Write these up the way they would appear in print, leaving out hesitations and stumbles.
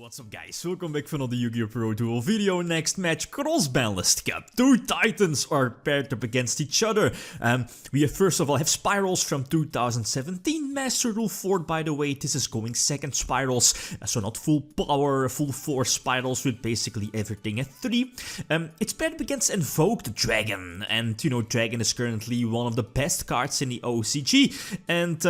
What's up guys, welcome back for another Yu-Gi-Oh! Pro Duel video. Next match, Cross-Banlist Cup. Two titans are paired up against each other. We have first of all have Spyrals from 2017, Master Rule 4 by the way. This is going second Spyrals, so not full power, full force Spyrals with basically everything at 3. It's paired up against Invoked Dragun, and you know, Dragon is currently one of the best cards in the OCG, and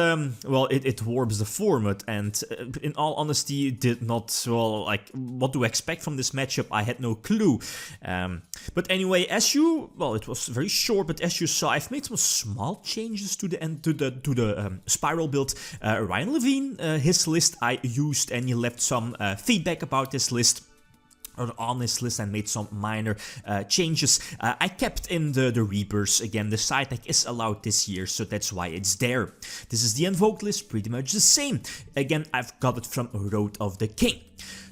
well, it warps the format, and in all honesty, did not, well, like, what to expect from this matchup, I had no clue. But anyway, as you, well, it was very short, but as you saw, I've made some small changes to the Spyral build. Ryan Levine, his list I used, and he left some feedback about this list, or on this list, and made some minor changes. I kept in the Reapers. Again, the side deck is allowed this year, so that's why it's there. This is the Invoked list, pretty much the same. Again, I've got it from Road of the King.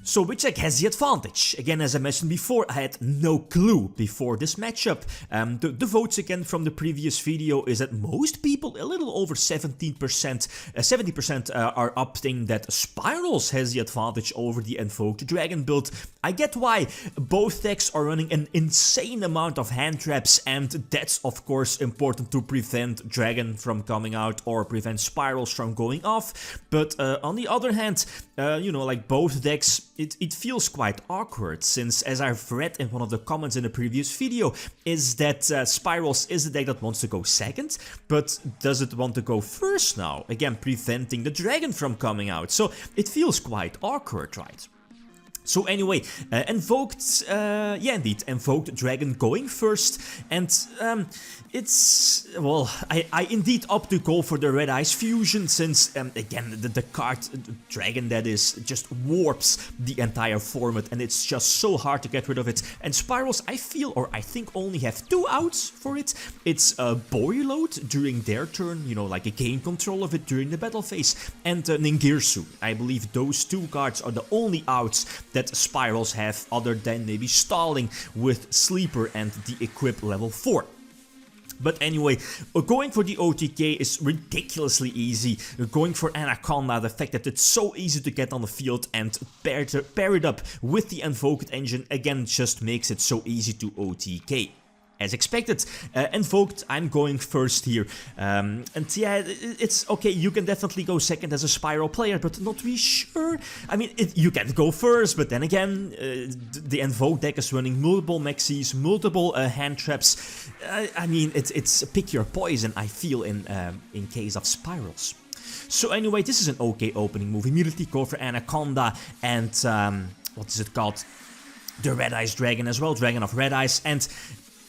So which deck has the advantage? Again, as I mentioned before, I had no clue before this matchup. The votes again from the previous video is that most people, a little over 70% are opting that Spyrals has the advantage over the Invoked Dragun build. I get why. Both decks are running an insane amount of hand traps, and that's of course important to prevent Dragon from coming out or prevent Spyrals from going off. But on the other hand, you know, like both decks, it feels quite awkward, since as I've read in one of the comments in the previous video, is that Spyrals is the deck that wants to go second, but does it want to go first now? Again, preventing the Dragon from coming out, so it feels quite awkward, right? So anyway, Invoked, yeah indeed, Invoked Dragun going first, and it's, well, I indeed opt to go for the Red Eyes Fusion, since, again, the card Dragon that is just warps the entire format, and it's just so hard to get rid of it. And Spyrals, I feel, or I think, only have 2 outs for it. It's Boiload during their turn, you know, like a gain control of it during the battle phase, and Ningirsu. I believe those 2 cards are the only outs that Spyrals have, other than maybe stalling with Sleeper and the Equip level 4. But anyway, going for the OTK is ridiculously easy. Going for Anaconda, the fact that it's so easy to get on the field and pair it up with the Invoked engine, again, just makes it so easy to OTK. As expected, Invoked, I'm going first here, and yeah, it's okay, you can definitely go second as a Spyral player, but not really sure. I mean, you can go first, but then again, the Invoked deck is running multiple Maxis, multiple hand traps. I mean, it's pick your poison, I feel, in case of Spyrals. So anyway, this is an okay opening move. Immediately go for Anaconda and, what is it called? The Red Eyes Dragon as well, Dragon of Red Eyes, and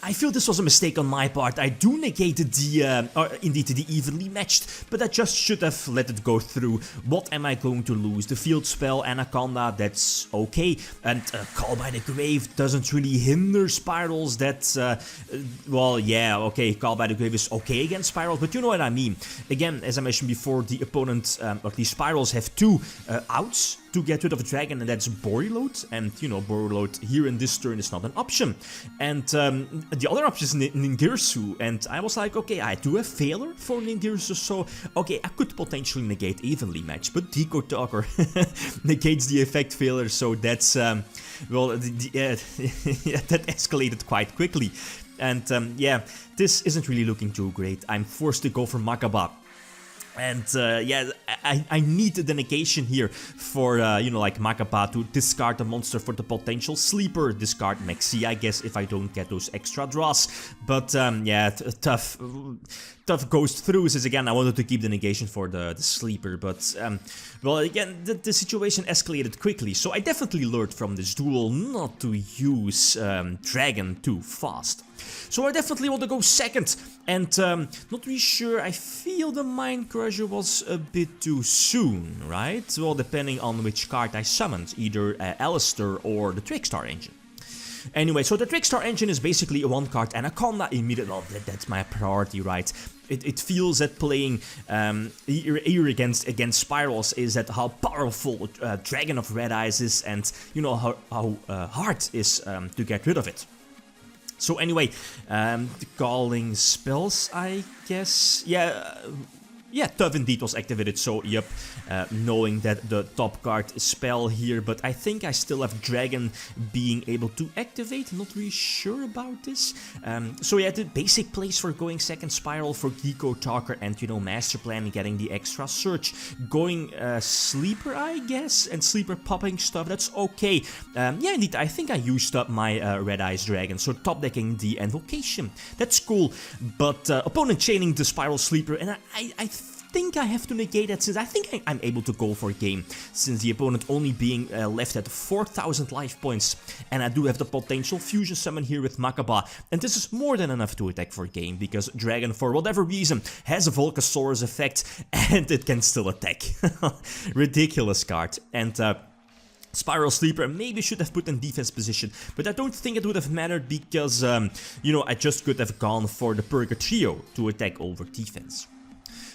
I feel this was a mistake on my part. I do negate the, indeed the evenly matched, but I just should have let it go through. What am I going to lose? The field spell, Anaconda, that's okay. And Call by the Grave doesn't really hinder Spyrals. That's, well, yeah, okay, Call by the Grave is okay against Spyrals, but you know what I mean. Again, as I mentioned before, the opponent, or at least Spyrals, have 2 outs to get rid of a Dragon, and that's Boiload, and you know, Boiload here in this turn is not an option. And the other option is Ningirsu, and I was like, okay, I do have Failure for Ningirsu, so okay, I could potentially negate evenly match, but Deco Talker negates the effect Failure, so that's, well, that escalated quite quickly. And yeah, this isn't really looking too great. I'm forced to go for Makaba. And yeah, I need the negation here for, you know, like Makaba to discard the monster for the potential sleeper, discard Maxi, I guess, if I don't get those extra draws. But yeah, tough goes through, since again I wanted to keep the negation for the sleeper, but well, again, the situation escalated quickly, so I definitely learned from this duel not to use Dragon too fast. So I definitely want to go second, and not really sure, I feel the Mind Crusher was a bit too soon, right? Well, depending on which card I summoned, either Alistair or the Trickstar engine. Anyway, so the Trickstar engine is basically a 1-card Anaconda immediately. Oh, that's my priority, right? It feels that playing here against Spyrals is that how powerful Dragon of Red Eyes is, and you know how hard it is to get rid of it. So anyway, the calling spells, I guess, yeah, yeah, Tough indeed was activated, so yep, knowing that the top card is Spell here, but I think I still have Dragon being able to activate, not really sure about this. So yeah, the basic plays for going second Spyral for Geeko Talker and, you know, Master Plan getting the extra search. Going Sleeper, I guess, and Sleeper popping stuff, that's okay. Yeah, indeed, I think I used up my Red Eyes Dragon, so top decking the Invocation. That's cool, but opponent chaining the Spyral Sleeper, and I think I have to negate that, since I think I'm able to go for a game, since the opponent only being left at 4,000 life points, and I do have the potential fusion summon here with Makaba, and this is more than enough to attack for a game, because Dragon, for whatever reason, has a Volcasaurus effect, and it can still attack. Ridiculous card. And Spyral Sleeper maybe should have put in defense position, but I don't think it would have mattered because, you know, I just could have gone for the Purga Trio to attack over defense.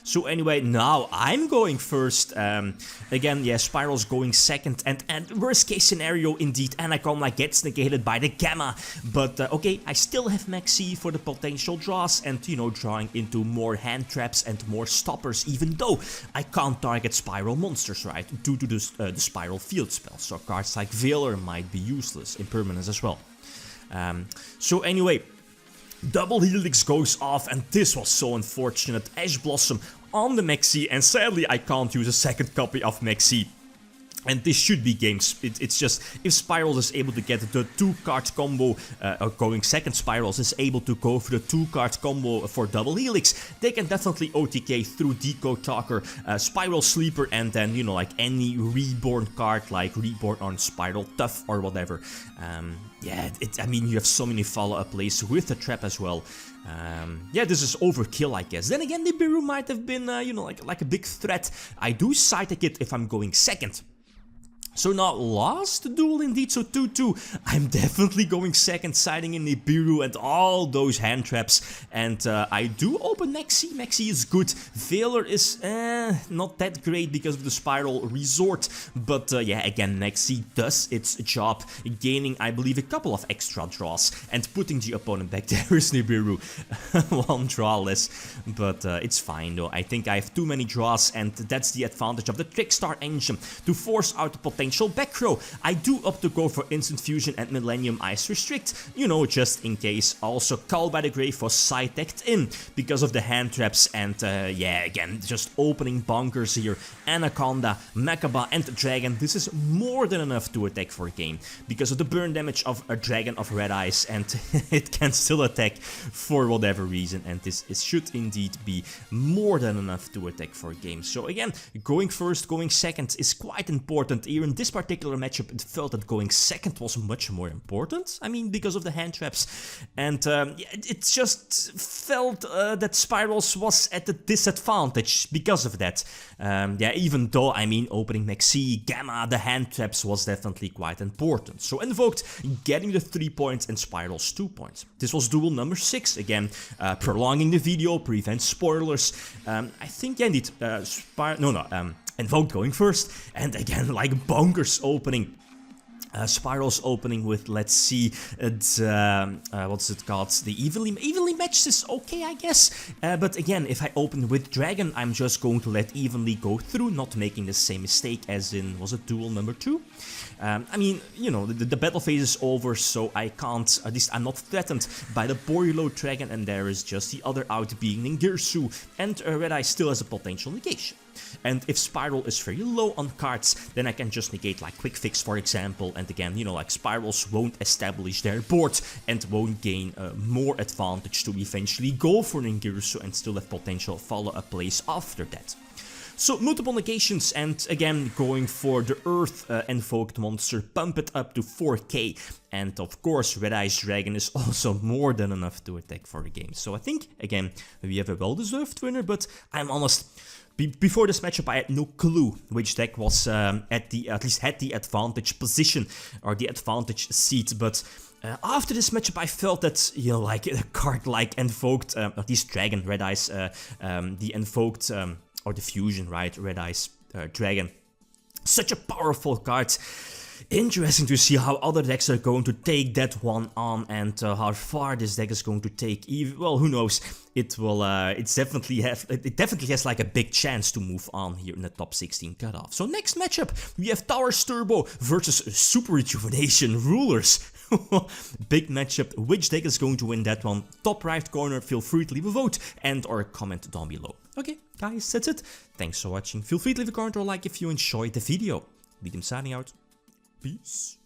So anyway, now I'm going first. Again, yeah, Spyral's going second, and worst case scenario, indeed, Anaconda gets negated by the Gamma. But okay, I still have Maxi for the potential draws and, you know, drawing into more hand traps and more stoppers, even though I can't target Spyral monsters, right, due to the Spyral field spell. So cards like Veiler might be useless, impermanence as well. So anyway, Double Helix goes off, and this was so unfortunate. Ash Blossom on the Maxi, and sadly I can't use a second copy of Maxi. And this should be games. It's just, if Spyrals is able to get the 2-card combo, or going second Spyrals is able to go for the 2-card combo for Double Helix, they can definitely OTK through Geeko Talker, Spyral Sleeper, and then, you know, like any Reborn card, like Reborn on Spyral Tough or whatever. Yeah, I mean, you have so many follow-up plays with the trap as well. Yeah, this is overkill, I guess. Then again, Nibiru might have been, you know, like a big threat. I do side it if I'm going second. So now last duel indeed, so 2-2. I'm definitely going second, siding in Nibiru and all those hand traps. And I do open Maxi. Maxi is good. Veiler is not that great because of the Spyral Resort. But yeah, again, Maxi does its job, gaining, I believe, a couple of extra draws and putting the opponent back. There is Nibiru. One draw less. But it's fine though. I think I have too many draws, and that's the advantage of the Trickstar engine, to force out the potential back row. I do opt to go for Instant Fusion and Millennium Ice Restrict, you know, just in case. Also, Call by the Grave was side-decked in because of the hand traps, and yeah, again, just opening bonkers here. Anaconda, Makaba, and Dragon. This is more than enough to attack for a game because of the burn damage of a Dragon of Red Eyes, and it can still attack for whatever reason, and this should indeed be more than enough to attack for a game. So again, going first, going second is quite important. Here in this particular matchup, it felt that going second was much more important. I mean, because of the hand traps, and it just felt that Spyrals was at a disadvantage because of that. Yeah, even though, I mean, opening Maxi, Gamma, the hand traps was definitely quite important. So Invoked getting the 3 points and Spyrals 2 points. This was duel number 6 again, prolonging the video, prevent spoilers. I think, yeah, indeed, Invoked going first, and again, like bonkers opening. Spyrals opening with, let's see, what's it called? The evenly matched is okay, I guess. But again, if I open with Dragon, I'm just going to let evenly go through, not making the same mistake as in, was it duel number 2? I mean, you know, the battle phase is over, so I can't, at least I'm not threatened by the Borealo Dragon, and there is just the other out being Ningirsu, and Red Eye still has a potential negation. And if Spyral is very low on cards, then I can just negate like Quick Fix, for example, and again, you know, like Spyrals won't establish their board and won't gain more advantage to eventually go for Ningirsu and still have potential follow-up plays after that. So multiple negations, and again going for the Earth invoked monster, pump it up to 4k, and of course Red Eyes Dragon is also more than enough to attack for the game. So I think again we have a well-deserved winner, but I'm honest, before this matchup I had no clue which deck was at least had the advantage position or the advantage seat, but after this matchup I felt that, you know, like a card like Invoked, at least Dragon, Red Eyes, the Invoked, or the Fusion, right, Red Eyes Dragon, such a powerful card. interesting to see how other decks are going to take that one on, and how far this deck is going to take. Well, who knows? It will. It definitely has like a big chance to move on here in the top 16 cutoff. So next matchup, we have Towers Turbo versus Super Rejuvenation Rulers. Big matchup. Which deck is going to win that one? Top right corner. Feel free to leave a vote and or comment down below. Okay, guys, that's it. Thanks for watching. Feel free to leave a comment or like if you enjoyed the video. Lithium signing out. Peace.